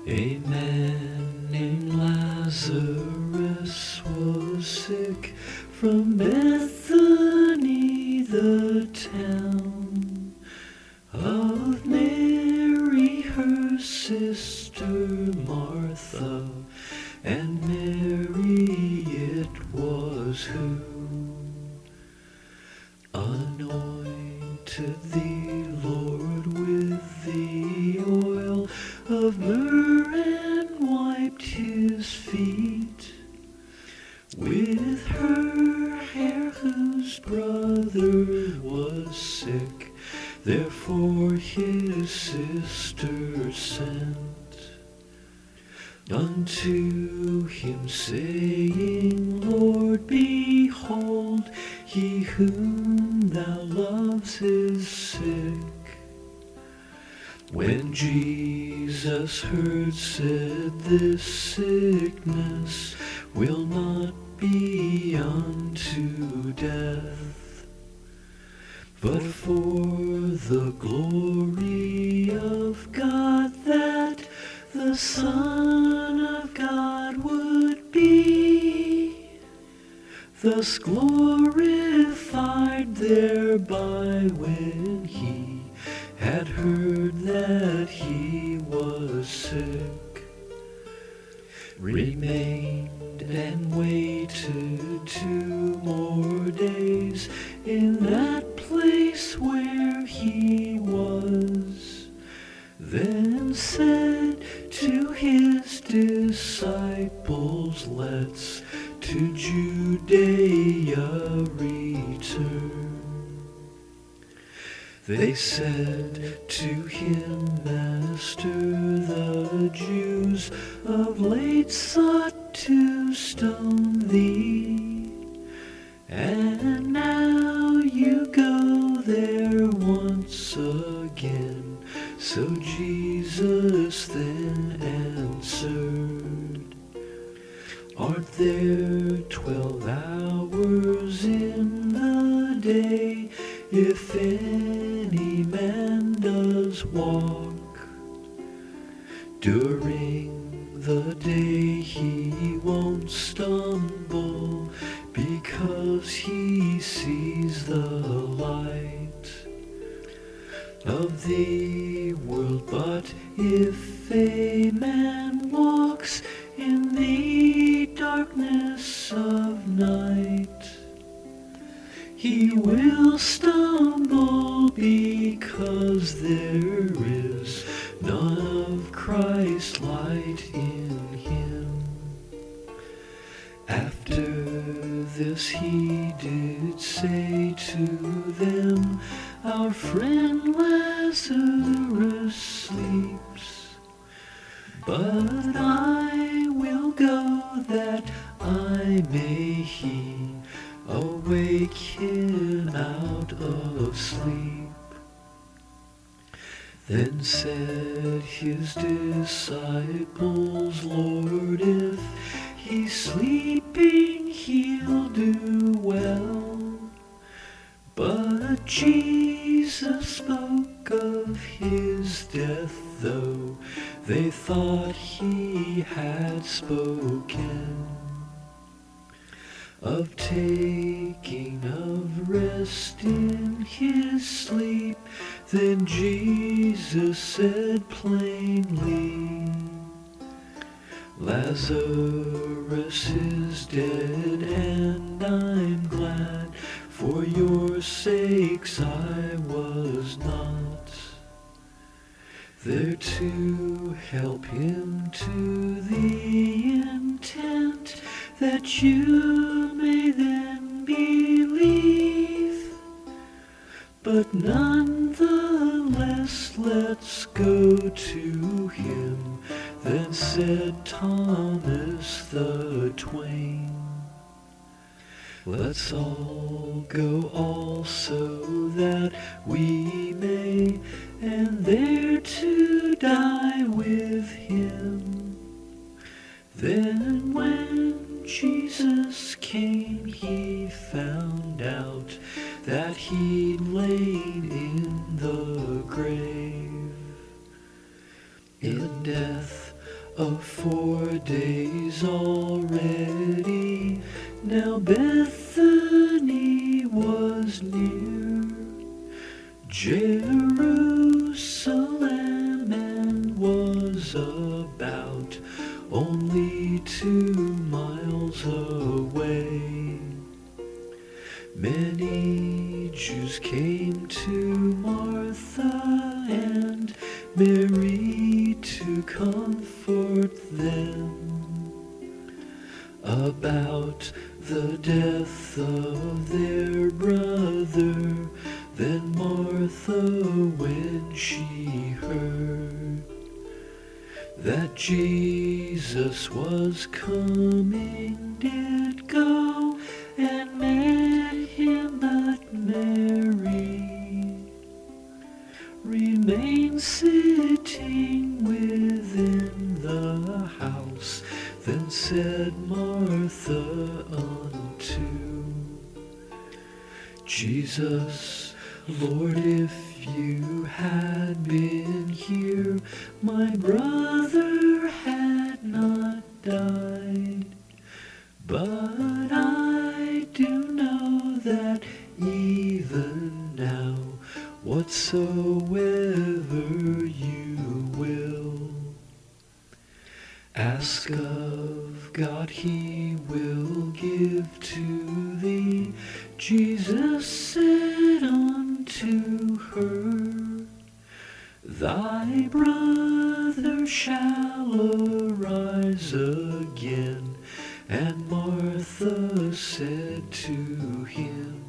A man named Lazarus was sick from Bethany, the town of Mary, her sister Martha, and Mary it was who anointed the Lord with the oil of myrrh and wiped his feet with her hair, whose brother was sick. Therefore his sister sent unto him, saying, Lord, behold, he whom thou lovest is sick. When Jesus heard, said, This sickness will not be unto death, but for the glory of God, that the Son of God would be thus glorified thereby, when he had heard that he was sick, remained and waited 2 more days in that place where he was. Then said to his disciples, Let's to Judea return. They said to him, Master, the Jews of late sought to stone thee, and now you go there once again. So Jesus then answered, Art there 12 hours in the day? If any man does walk during the day, he won't stumble, because he sees the light of the world. But if a man walks in the darkness of night, he will stumble, because there is none of Christ's light in him. After this he did say to them, Our friend Lazarus sleeps, but I will go that I may awake him out of sleep. Then said his disciples, Lord, if he's sleeping, he'll do well. But Jesus spoke of his death, though they thought he had spoken of taking of rest in his sleep. Then Jesus said plainly, Lazarus is dead, and I'm glad. For your sakes I was not there to help him, to the intent that you may then believe. But nonetheless, let's go to him. Then said Thomas the twain, Let's all go also, that we may, and there to die with him. Then when Jesus came, he found out that he'd lain in the grave. In death of 4 days already. Now Bethany was near Jerusalem, and was about only 2 miles away. Many Jews came to Martha and Mary to comfort them about the death of their brother. Then Martha, when she heard that Jesus was coming, did go and met him, but Mary remained sitting within the house. Then said Martha unto Jesus, Lord, if you had been here, my brother had not died. But I do know that even now, whatsoever you will ask of God, he will give to thee. Jesus said unto her, thy brother shall arise again. And Martha said to him,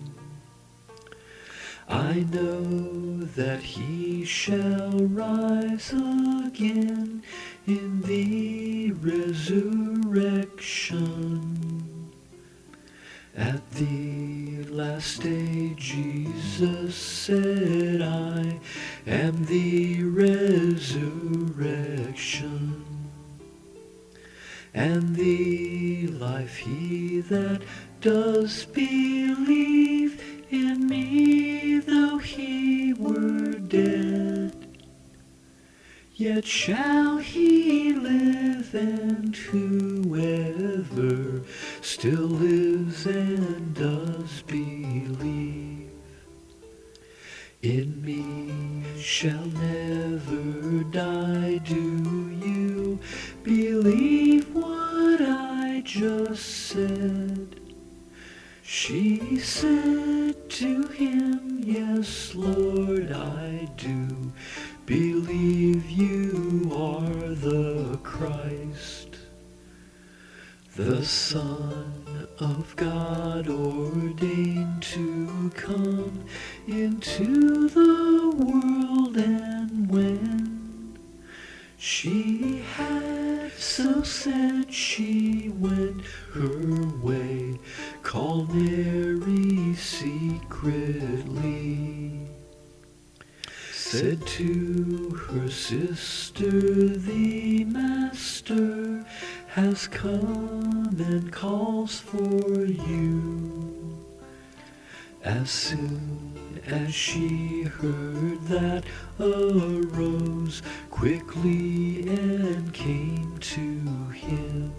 I know that he shall rise again in the resurrection. At the last day Jesus said, I am the resurrection and the life. He that does believe in me, though he were dead, yet shall he live, and whoever still lives and does believe in me shall never die. Do you believe what I just said? She said to him, yes, Lord, I do believe you are the Christ, the Son of God, ordained to come into the world. And when she had so said, she went her way, called Mary secretly, said to her sister, the Master has come and calls for you. As soon as she heard that, arose quickly and came to him.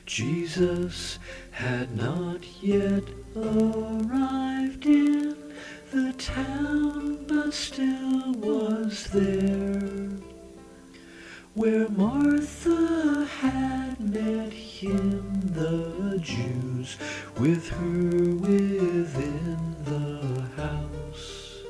Jesus had not yet arrived in the town, but still was there, where Martha had met him. The Jews with her within the house,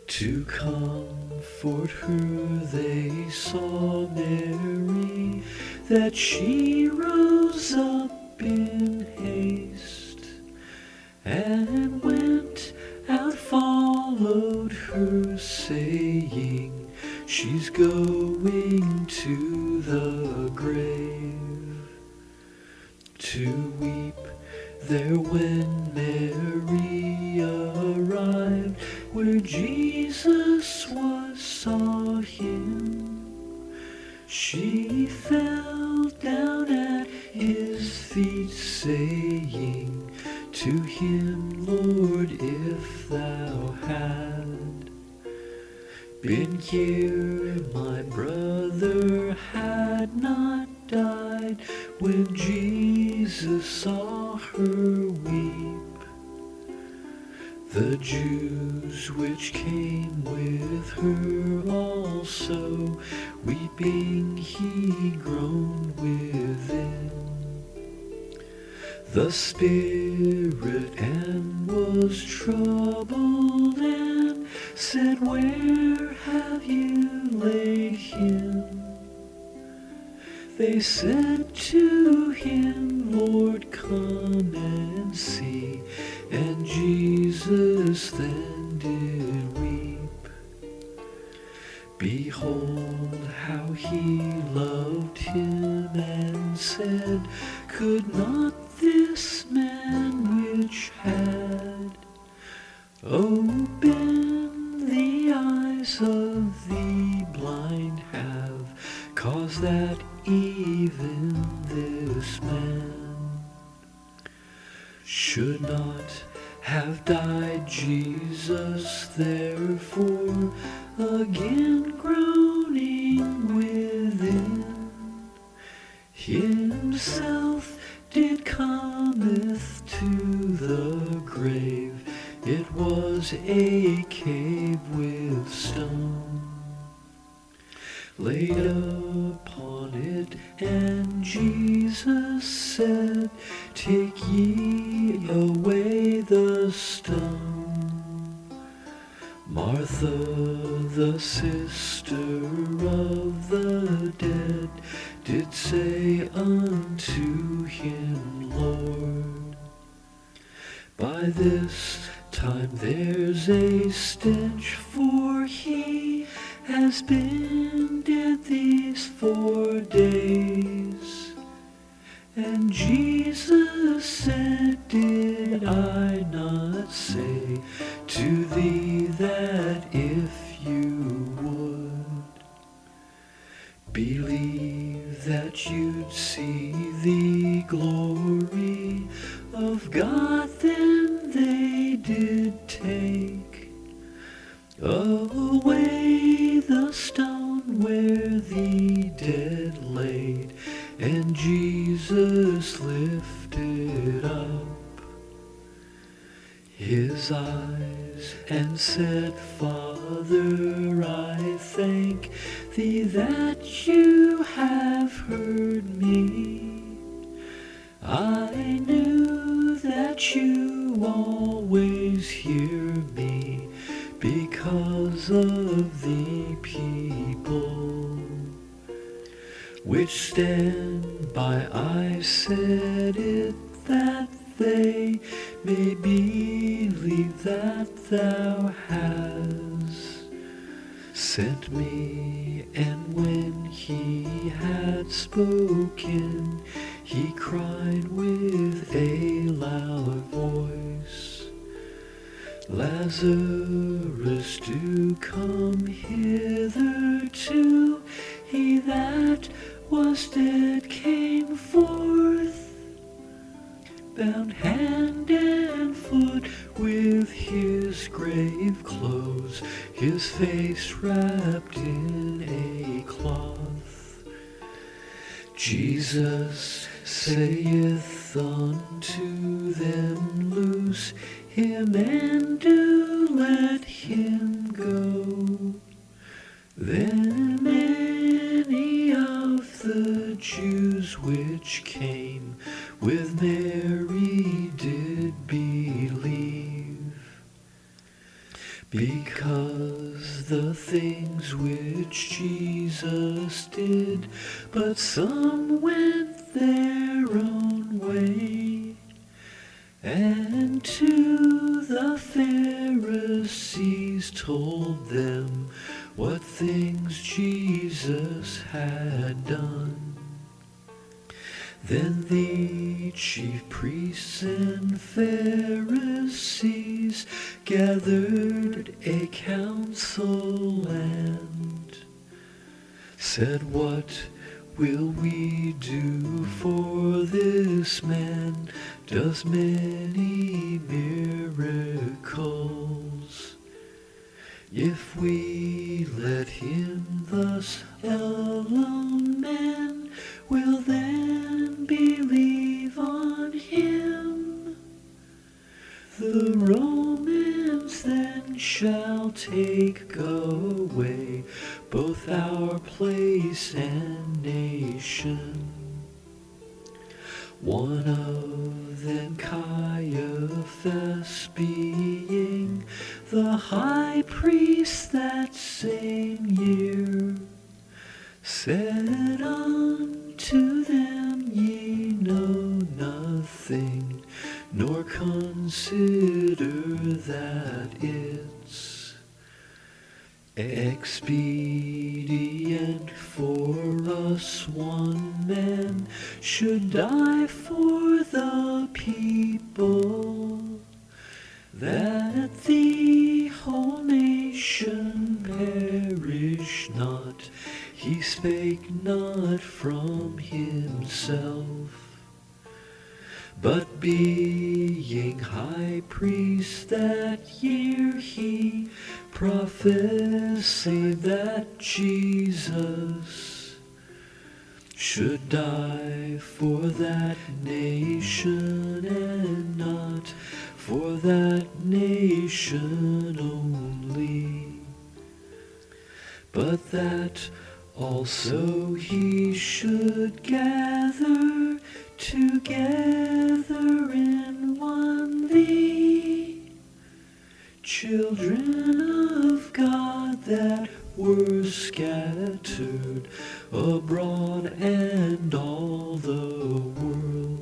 to comfort her they saw Mary, that she rose up in haste, and went out, followed her, saying, she's going to the grave to weep there. When Mary arrived where Jesus was, saw him, she fell down at his feet, saying to him, Lord, if thou had been here, my brother had not died when Jesus saw her weep. The Jews which came with her also, weeping he groaned within the spirit, and was troubled, and said, Where have you laid him? They said to him, Lord, come and see. And Jesus then did weep. Behold how he loved him, and said, Could not this man which had opened the eyes of the blind have caused that even this man should not have died? Jesus therefore, again groaning within himself, did cometh to the grave. It was a cave with stone laid upon it, and Jesus said, Take ye away the stone. Martha, the sister of the dead, did say unto him, Lord, by this time there's a stench, for he has been dead these 4 days. And Jesus said, Did I not say to thee that if you would believe, that you'd see the glory of God? Then they did take away the stone where the dead laid, and Jesus lifted up his eyes and said, Father, I thank thee that you have heard me. I knew that you always hear me because of the people which stand by. I said it that they may believe that thou hast sent me. And when he had spoken, he cried with a loud voice, Lazarus, do come hitherto. He that was dead came forth, bound hand and foot with his grave clothes, his face wrapped in a cloth. Jesus saith unto them, Loose him and do let him go. Then many of the Jews which came with Mary did believe, because the things which Jesus did. But some went their own way, and to the Pharisees told them what things Jesus had done. Then the chief priests and Pharisees gathered a council and said, What will we do? For this man does many miracles. If we The Romans then shall take away both our place and nation. One of them, Caiaphas, being the high priest that same year, said unto them, Ye know nothing, nor consider that it's expedient for us one man should die for the people, that the whole nation perish not. He spake not from himself, but being high priest that year, he prophesied that Jesus should die for that nation, and not for that nation only, but that also he should gather together in one the children of God that were scattered abroad and all the world.